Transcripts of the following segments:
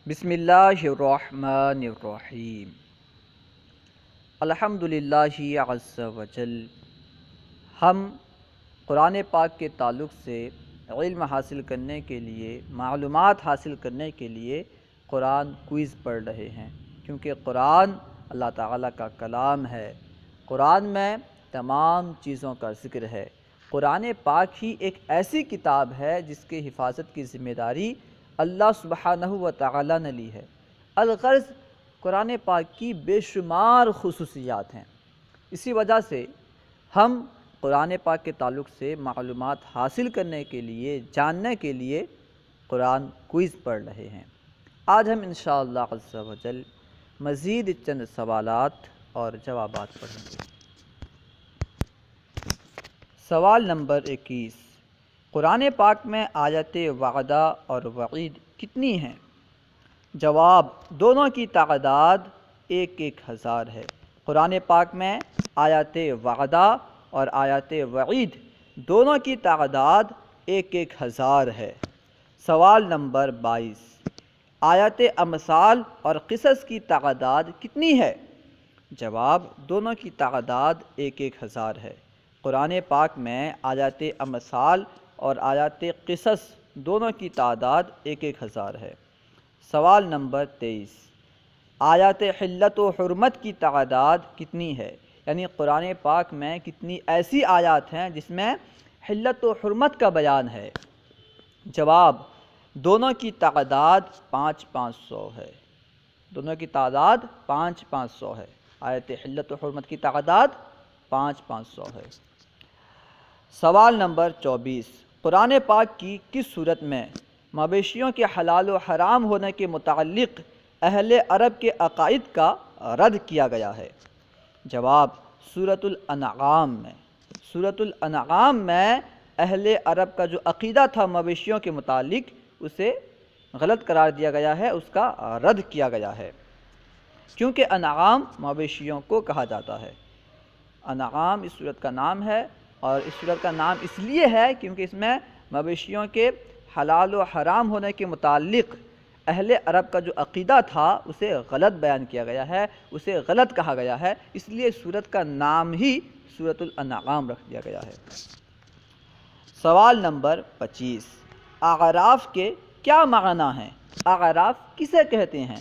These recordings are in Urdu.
بسم اللہ الرحمن الرحیم۔ الحمد للہ عز وجل۔ ہم قرآن پاک کے تعلق سے علم حاصل کرنے کے لیے، معلومات حاصل کرنے کے لیے قرآن کوئز پڑھ رہے ہیں، کیونکہ قرآن اللہ تعالیٰ کا کلام ہے۔ قرآن میں تمام چیزوں کا ذکر ہے۔ قرآن پاک ہی ایک ایسی کتاب ہے جس کے حفاظت کی ذمہ داری اللہ سبحانہ و تعالیٰ نے لی ہے۔ الغرض قرآن پاک کی بے شمار خصوصیات ہیں، اسی وجہ سے ہم قرآن پاک کے تعلق سے معلومات حاصل کرنے کے لیے، جاننے کے لیے قرآن کوئز پڑھ رہے ہیں۔ آج ہم انشاءاللہ عز و جل مزید چند سوالات اور جوابات پڑھیں گے۔ سوال نمبر 21، قرآن پاک میں آیت وعدہ اور وعید کتنی ہیں؟ جواب، دونوں کی تعداد 1000 ہے۔ قرآن پاک میں آیت وعدہ اور آیت وعید دونوں کی تعداد 1000 ہے۔ سوال نمبر 22، آیت امثال اور قصص کی تعداد کتنی ہے؟ جواب، دونوں کی تعداد 1000 ہے۔ قرآن پاک میں آیات امثال اور آیات قصص دونوں کی تعداد 1000 ہے۔ سوال نمبر 23، آیات حلت و حرمت کی تعداد کتنی ہے؟ یعنی قرآن پاک میں کتنی ایسی آیات ہیں جس میں حلت و حرمت کا بیان ہے؟ جواب، دونوں کی تعداد 500 ہے۔ دونوں کی تعداد 500 ہے۔ آیت حلت و حرمت کی تعداد 500 ہے۔ سوال نمبر 24، قرآن پاک کی کس صورت میں مویشیوں کے حلال و حرام ہونے کے متعلق اہل عرب کے عقائد کا رد کیا گیا ہے؟ جواب، سورۃ الانعام میں۔ سورۃ الانعام میں اہل عرب کا جو عقیدہ تھا مویشیوں کے متعلق، اسے غلط قرار دیا گیا ہے، اس کا رد کیا گیا ہے، کیونکہ انعام مویشیوں کو کہا جاتا ہے۔ انعام اس سورت کا نام ہے، اور اس سورت کا نام اس لیے ہے کیونکہ اس میں مویشیوں کے حلال و حرام ہونے کے متعلق اہل عرب کا جو عقیدہ تھا اسے غلط بیان کیا گیا ہے، اسے غلط کہا گیا ہے، اس لیے سورت کا نام ہی سورۃ الانعام رکھ دیا گیا ہے۔ سوال نمبر 25، اعراف کے کیا معنی ہیں؟ اعراف کسے کہتے ہیں؟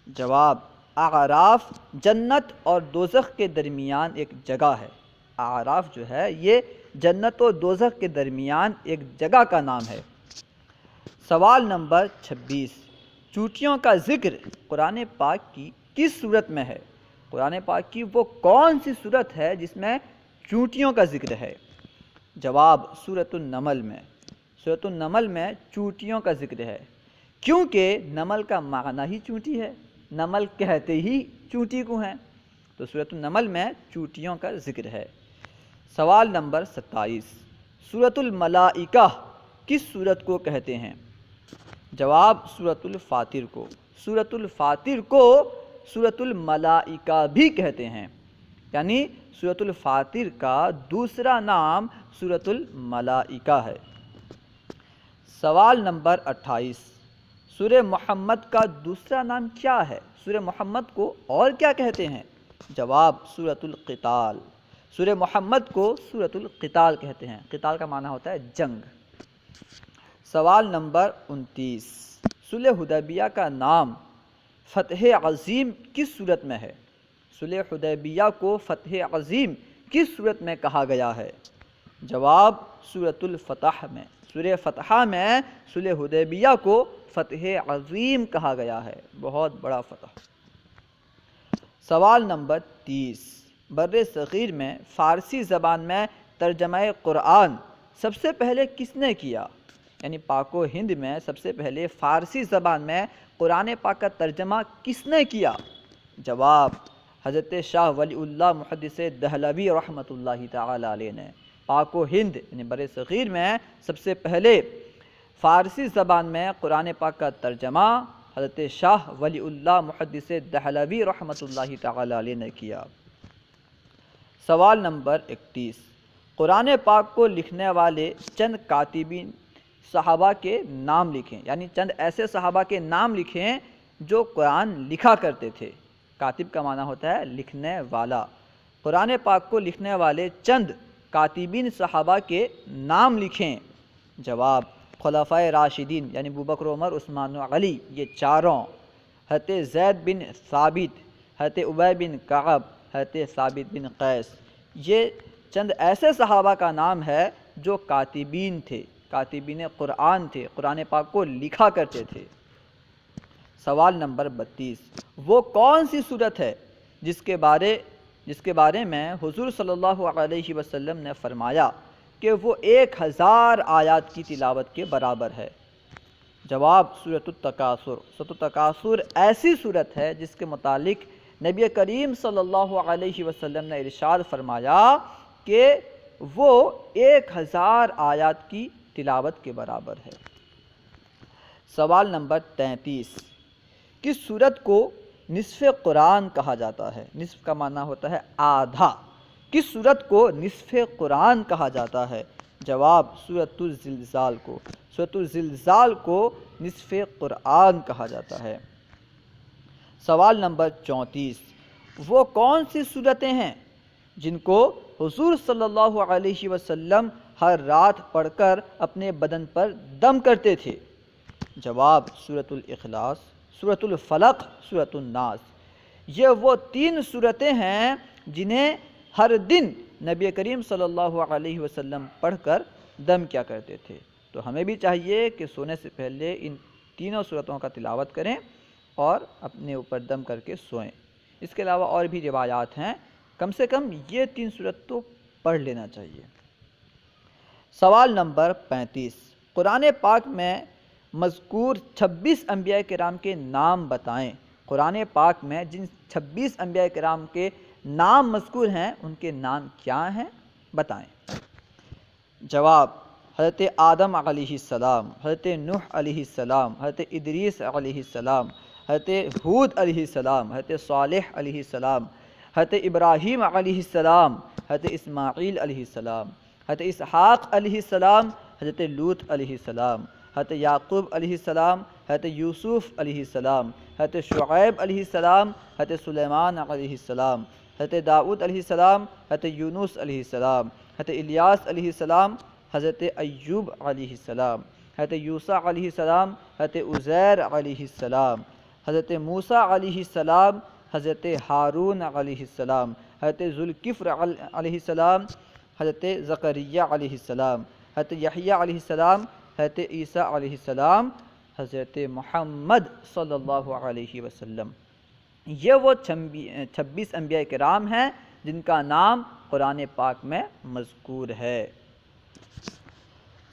جواب، اعراف جنت اور دوزخ کے درمیان ایک جگہ ہے۔ اعراف جو ہے یہ جنت و دوزخ کے درمیان ایک جگہ کا نام ہے۔ سوال نمبر 26، چونٹیوں کا ذکر قرآن پاک کی کس صورت میں ہے؟ قرآن پاک کی وہ کون سی صورت ہے جس میں چونٹیوں کا ذکر ہے؟ جواب، سورۃ النمل میں۔ سورۃ النمل میں چونٹیوں کا ذکر ہے، کیونکہ نمل کا معنی ہی چونٹی ہے، نمل کہتے ہی چونٹی کو ہیں، تو سورۃ النمل میں چونٹیوں کا ذکر ہے۔ سوال نمبر 27، سورۃ الملائکہ کس سورت کو کہتے ہیں؟ جواب، سورۃ الفاطر کو۔ سورۃ الفاطر کو سورۃ الملائکہ بھی کہتے ہیں، یعنی سورۃ الفاطر کا دوسرا نام سورۃ الملائکہ ہے۔ سوال نمبر 28، سورہ محمد کا دوسرا نام کیا ہے؟ سورہ محمد کو اور کیا کہتے ہیں؟ جواب، سورۃ القتال۔ سورہ محمد کو سورۃ القتال کہتے ہیں۔ قتال کا معنی ہوتا ہے جنگ۔ سوال نمبر 29، صلح حدیبیہ کا نام فتح عظیم کس صورت میں ہے؟ صلح حدیبیہ کو فتح عظیم کس صورت میں کہا گیا ہے؟ جواب، سورۃ الفتح میں۔ سورہ فتح میں صلح حدیبیہ کو فتح عظیم کہا گیا ہے، بہت بڑا فتح۔ سوال نمبر 30، بر صغیر میں فارسی زبان میں ترجمہ قرآن سب سے پہلے کس نے کیا؟ یعنی پاک و ہند میں سب سے پہلے فارسی زبان میں قرآن پاک کا ترجمہ کس نے کیا؟ جواب، حضرت شاہ ولی اللہ محدث دہلوی رحمۃ اللہ تعالی علیہ نے۔ پاک و ہند یعنی بر صغیر میں سب سے پہلے فارسی زبان میں قرآن پاک کا ترجمہ حضرت شاہ ولی اللہ محدث دہلوی رحمۃ اللہ تعالی علیہ نے کیا۔ سوال نمبر 31، قرآن پاک کو لکھنے والے چند کاتبین صحابہ کے نام لکھیں، یعنی چند ایسے صحابہ کے نام لکھیں جو قرآن لکھا کرتے تھے۔ کاتب کا معنی ہوتا ہے لکھنے والا۔ قرآن پاک کو لکھنے والے چند کاتبین صحابہ کے نام لکھیں۔ جواب: خلفائے راشدین یعنی ابوبکر، عمر، عثمان و علی، یہ چاروں۔ حضرت زید بن ثابت، حضرت ابی بن کعب، حضرت ثابت بن قیس، یہ چند ایسے صحابہ کا نام ہے جو کاتبین تھے، کاتبین قرآن تھے، قرآن پاک کو لکھا کرتے تھے۔ سوال نمبر 32، وہ کون سی صورت ہے جس کے بارے میں حضور صلی اللہ علیہ وسلم نے فرمایا کہ وہ 1000 آیات کی تلاوت کے برابر ہے؟ جواب: سورۃ التکاثر۔ سورۃ التکاثر ایسی صورت ہے جس کے متعلق نبی کریم صلی اللہ علیہ وسلم نے ارشاد فرمایا کہ وہ 1000 آیات کی تلاوت کے برابر ہے۔ سوال نمبر 33، کس صورت کو نصف قرآن کہا جاتا ہے؟ نصف کا معنی ہوتا ہے آدھا۔ کس صورت کو نصف قرآن کہا جاتا ہے؟ جواب: سورۃ الزلزال کو۔ سورۃ الزلزال کو نصف قرآن کہا جاتا ہے۔ سوال نمبر 34، وہ کون سی صورتیں ہیں جن کو حضور صلی اللہ علیہ وسلم ہر رات پڑھ کر اپنے بدن پر دم کرتے تھے؟ جواب: سورۃ الاخلاص، سورۃ الفلق، سورۃ الناس۔ یہ وہ 3 صورتیں ہیں جنہیں ہر دن نبی کریم صلی اللہ علیہ وسلم پڑھ کر دم کیا کرتے تھے۔ تو ہمیں بھی چاہیے کہ سونے سے پہلے ان تینوں صورتوں کا تلاوت کریں اور اپنے اوپر دم کر کے سوئیں۔ اس کے علاوہ اور بھی روایات ہیں، کم سے کم یہ 3 صورت تو پڑھ لینا چاہیے۔ سوال نمبر 35، قرآن پاک میں مذکور 26 انبیاء کرام کے نام بتائیں۔ قرآن پاک میں جن 26 انبیاء کرام کے نام مذکور ہیں ان کے نام کیا ہیں بتائیں۔ جواب: حضرت آدم علیہ السلام، حضرت نوح علیہ السلام، حضرت ادریس علیہ السلام، حضرت ہود علیہ السلام، حضرت صالح علیہ السلام، حضرت ابراہیم علیہ السلام، حضرت اسماعیل علیہ السلام، حضرت اسحاق علیہ السلام، حضرت لوط علیہ السلام، حضرت یعقوب علیہ السلام، حضرت یوسف علیہ السلام، حضرت شعیب علیہ السلام، حضرت سلیمان علیہ السلام، حضرت داؤد علیہ السلام، حضرت یونس علیہ السلام، حضرت الیاس علیہ السلام، حضرت ایوب علیہ السلام، حضرت یوسیٰ علیہ السلام، حضرت عزیر علیہ السلام، حضرت موسیٰ علیہ السلام، حضرت ہارون علیہ السلام، حضرت ذوالکفل علیہ السلام، حضرت زکریا علیہ السلام، حضرت یحییٰ علیہ السلام، حضرت عیسیٰ علیہ السلام، حضرت محمد صلی اللہ علیہ وسلم۔ یہ وہ 26 انبیاء کرام ہیں جن کا نام قرآن پاک میں مذکور ہے۔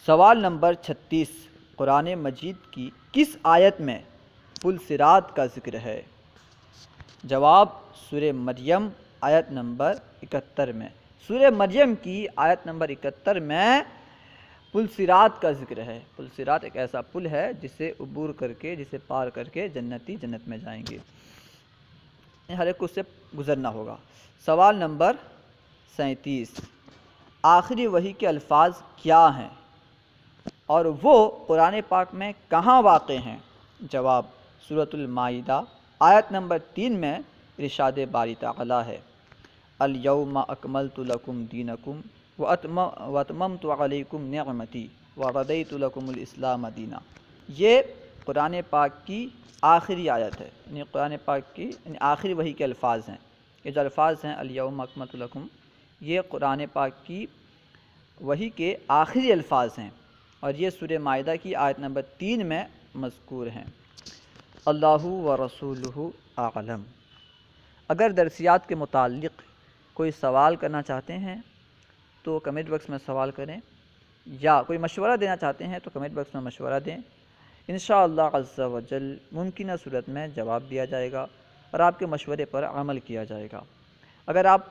سوال نمبر 36، قرآن مجید کی کس آیت میں پل صراط کا ذکر ہے؟ جواب: سورہ مریم آیت نمبر 71 میں۔ سورہ مریم کی آیت نمبر 71 میں پل صراط کا ذکر ہے۔ پل صراط ایک ایسا پل ہے جسے عبور کر کے، جسے پار کر کے جنتی جنت میں جائیں گے، ہر ایک کو اس سے گزرنا ہوگا۔ سوال نمبر 37، آخری وحی کے الفاظ کیا ہیں اور وہ قرآن پاک میں کہاں واقع ہیں؟ جواب: سورۃ المائدہ آیت نمبر 3 میں ارشاد باری تعالیٰ ہے: الیوم اکملت لکم دینکم واتممت علیکم نعمتی ورضیت لکم الاسلام دینا۔ یہ قرآن پاک کی آخری آیت ہے، یعنی قرآن پاک کی آخری وحی کے الفاظ ہیں۔ یہ جو الفاظ ہیں الیوم اکملت لکم، یہ قرآن پاک کی وحی کے آخری الفاظ ہیں اور یہ سورہ مائدہ کی آیت نمبر 3 میں مذکور ہیں۔ اللہ و رسولہ اعلم۔ اگر درسیات کے متعلق کوئی سوال کرنا چاہتے ہیں تو کمنٹ باکس میں سوال کریں، یا کوئی مشورہ دینا چاہتے ہیں تو کمنٹ باکس میں مشورہ دیں۔ انشاءاللہ عز و جل ممکنہ صورت میں جواب دیا جائے گا اور آپ کے مشورے پر عمل کیا جائے گا۔ اگر آپ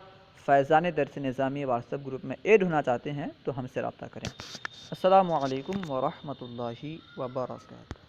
فیضان درس نظامی واٹس ایپ گروپ میں ایڈ ہونا چاہتے ہیں تو ہم سے رابطہ کریں۔ السلام علیکم ورحمۃ اللہ وبرکاتہ۔